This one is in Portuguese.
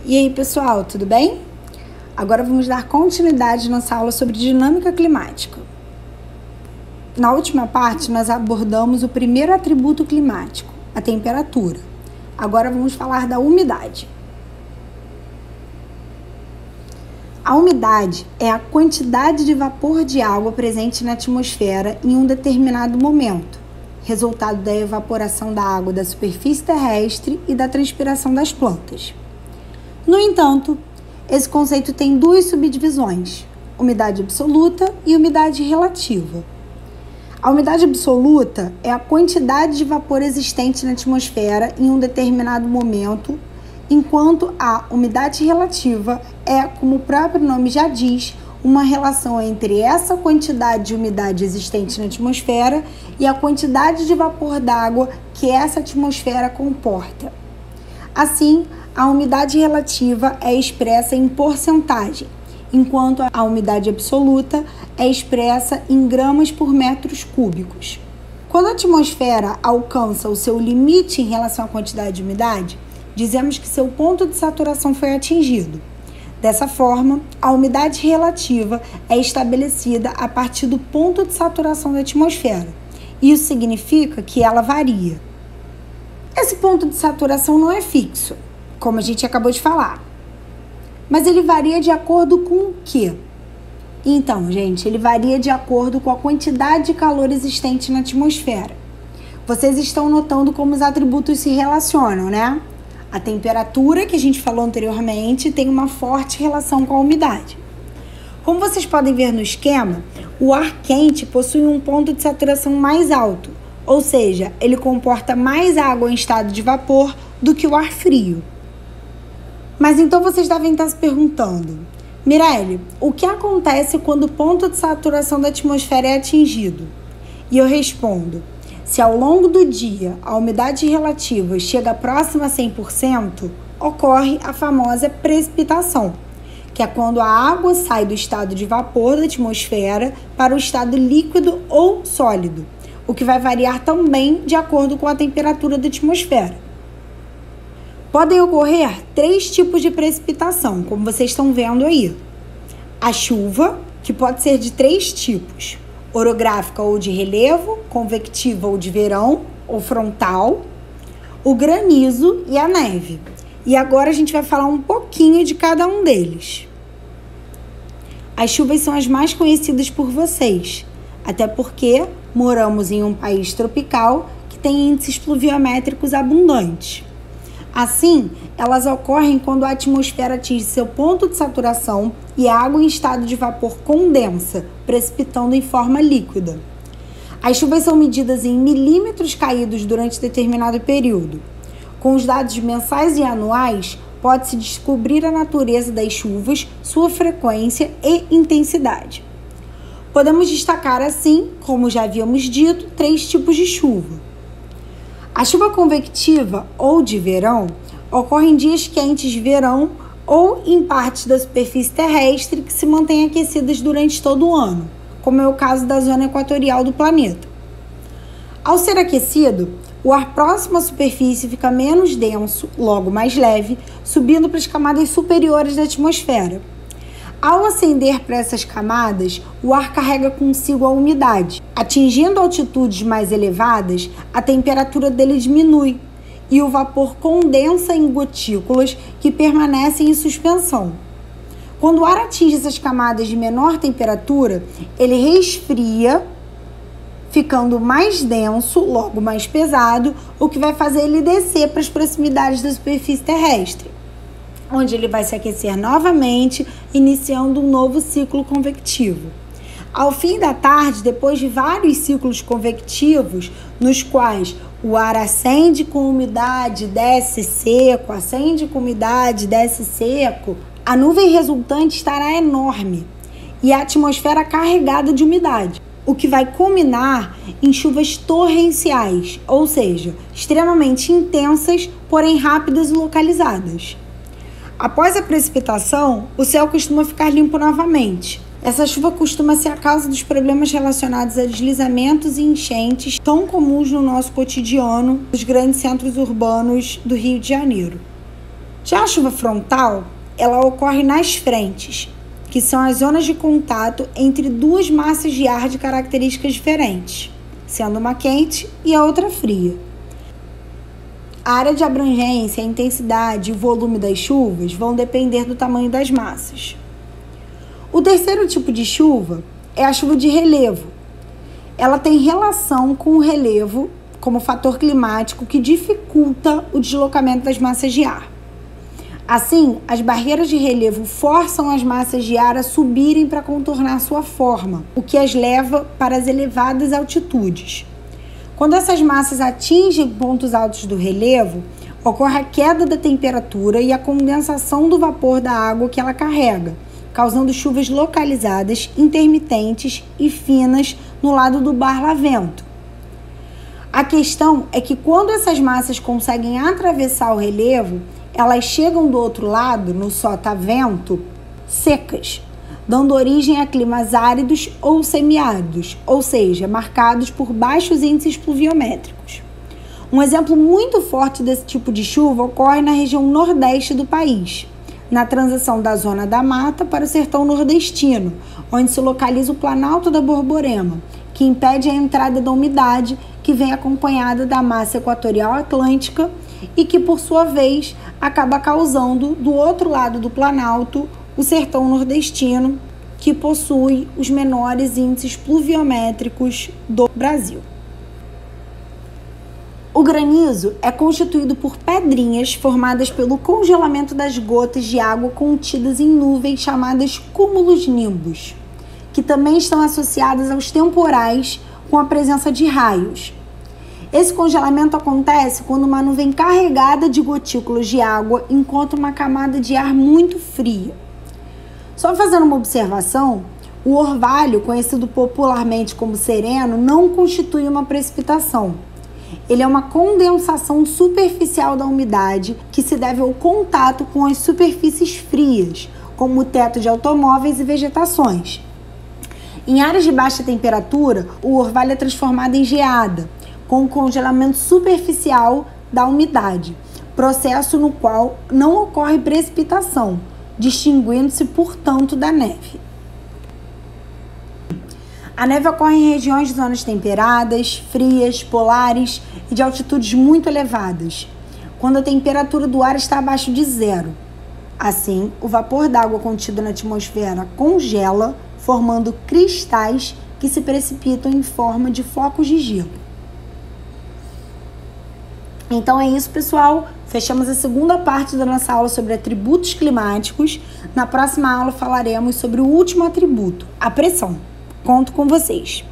E aí, pessoal, tudo bem? Agora vamos dar continuidade à nossa aula sobre dinâmica climática. Na última parte, nós abordamos o primeiro atributo climático, a temperatura. Agora vamos falar da umidade. A umidade é a quantidade de vapor de água presente na atmosfera em um determinado momento, resultado da evaporação da água da superfície terrestre e da transpiração das plantas. No entanto, esse conceito tem duas subdivisões, umidade absoluta e umidade relativa. A umidade absoluta é a quantidade de vapor existente na atmosfera em um determinado momento, enquanto a umidade relativa é, como o próprio nome já diz, uma relação entre essa quantidade de umidade existente na atmosfera e a quantidade de vapor d'água que essa atmosfera comporta. Assim, a umidade relativa é expressa em porcentagem, enquanto a umidade absoluta é expressa em gramas por metros cúbicos. Quando a atmosfera alcança o seu limite em relação à quantidade de umidade, dizemos que seu ponto de saturação foi atingido. Dessa forma, a umidade relativa é estabelecida a partir do ponto de saturação da atmosfera. Isso significa que ela varia. Esse ponto de saturação não é fixo, como a gente acabou de falar. Mas ele varia de acordo com o quê? Então, gente, ele varia de acordo com a quantidade de calor existente na atmosfera. Vocês estão notando como os atributos se relacionam, né? A temperatura, que a gente falou anteriormente, tem uma forte relação com a umidade. Como vocês podem ver no esquema, o ar quente possui um ponto de saturação mais alto, ou seja, ele comporta mais água em estado de vapor do que o ar frio. Mas então vocês devem estar se perguntando, Mirelle, o que acontece quando o ponto de saturação da atmosfera é atingido? E eu respondo, se ao longo do dia a umidade relativa chega próxima a 100%, ocorre a famosa precipitação, que é quando a água sai do estado de vapor da atmosfera para o estado líquido ou sólido, o que vai variar também de acordo com a temperatura da atmosfera. Podem ocorrer 3 tipos de precipitação, como vocês estão vendo aí. A chuva, que pode ser de 3 tipos, orográfica ou de relevo, convectiva ou de verão, ou frontal, o granizo e a neve. E agora a gente vai falar um pouquinho de cada um deles. As chuvas são as mais conhecidas por vocês, até porque moramos em um país tropical que tem índices pluviométricos abundantes. Assim, elas ocorrem quando a atmosfera atinge seu ponto de saturação e a água em estado de vapor condensa, precipitando em forma líquida. As chuvas são medidas em milímetros caídos durante determinado período. Com os dados mensais e anuais, pode-se descobrir a natureza das chuvas, sua frequência e intensidade. Podemos destacar assim, como já havíamos dito, 3 tipos de chuva. A chuva convectiva ou de verão ocorre em dias quentes de verão ou em partes da superfície terrestre que se mantêm aquecidas durante todo o ano, como é o caso da zona equatorial do planeta. Ao ser aquecido, o ar próximo à superfície fica menos denso, logo mais leve, subindo para as camadas superiores da atmosfera. Ao ascender para essas camadas, o ar carrega consigo a umidade. Atingindo altitudes mais elevadas, a temperatura dele diminui e o vapor condensa em gotículas que permanecem em suspensão. Quando o ar atinge essas camadas de menor temperatura, ele resfria, ficando mais denso, logo mais pesado, o que vai fazer ele descer para as proximidades da superfície terrestre, onde ele vai se aquecer novamente, iniciando um novo ciclo convectivo. Ao fim da tarde, depois de vários ciclos convectivos, nos quais o ar acende com umidade, desce seco, acende com umidade, desce seco, a nuvem resultante estará enorme e a atmosfera carregada de umidade, o que vai culminar em chuvas torrenciais, ou seja, extremamente intensas, porém rápidas e localizadas. Após a precipitação, o céu costuma ficar limpo novamente. Essa chuva costuma ser a causa dos problemas relacionados a deslizamentos e enchentes tão comuns no nosso cotidiano, nos grandes centros urbanos do Rio de Janeiro. Já a chuva frontal, ela ocorre nas frentes, que são as zonas de contato entre duas massas de ar de características diferentes, sendo uma quente e a outra fria. A área de abrangência, a intensidade e o volume das chuvas vão depender do tamanho das massas. O terceiro tipo de chuva é a chuva de relevo. Ela tem relação com o relevo como fator climático que dificulta o deslocamento das massas de ar. Assim, as barreiras de relevo forçam as massas de ar a subirem para contornar sua forma, o que as leva para as elevadas altitudes. Quando essas massas atingem pontos altos do relevo, ocorre a queda da temperatura e a condensação do vapor da água que ela carrega, causando chuvas localizadas, intermitentes e finas no lado do barlavento. A questão é que quando essas massas conseguem atravessar o relevo, elas chegam do outro lado, no sotavento, secas, dando origem a climas áridos ou semiáridos, ou seja, marcados por baixos índices pluviométricos. Um exemplo muito forte desse tipo de chuva ocorre na região nordeste do país, na transição da zona da mata para o sertão nordestino, onde se localiza o Planalto da Borborema, que impede a entrada da umidade que vem acompanhada da massa equatorial atlântica e que, por sua vez, acaba causando, do outro lado do Planalto, o sertão nordestino, que possui os menores índices pluviométricos do Brasil. O granizo é constituído por pedrinhas formadas pelo congelamento das gotas de água contidas em nuvens chamadas cúmulos-nimbus, que também estão associadas aos temporais com a presença de raios. Esse congelamento acontece quando uma nuvem carregada de gotículas de água encontra uma camada de ar muito fria. Só fazendo uma observação, o orvalho, conhecido popularmente como sereno, não constitui uma precipitação. Ele é uma condensação superficial da umidade que se deve ao contato com as superfícies frias, como o teto de automóveis e vegetações. Em áreas de baixa temperatura, o orvalho é transformado em geada, com o congelamento superficial da umidade, processo no qual não ocorre precipitação, distinguindo-se, portanto, da neve. A neve ocorre em regiões de zonas temperadas, frias, polares e de altitudes muito elevadas, quando a temperatura do ar está abaixo de zero. Assim, o vapor d'água contido na atmosfera congela, formando cristais que se precipitam em forma de flocos de gelo. Então é isso, pessoal. Fechamos a segunda parte da nossa aula sobre atributos climáticos. Na próxima aula falaremos sobre o último atributo, a pressão. Conto com vocês.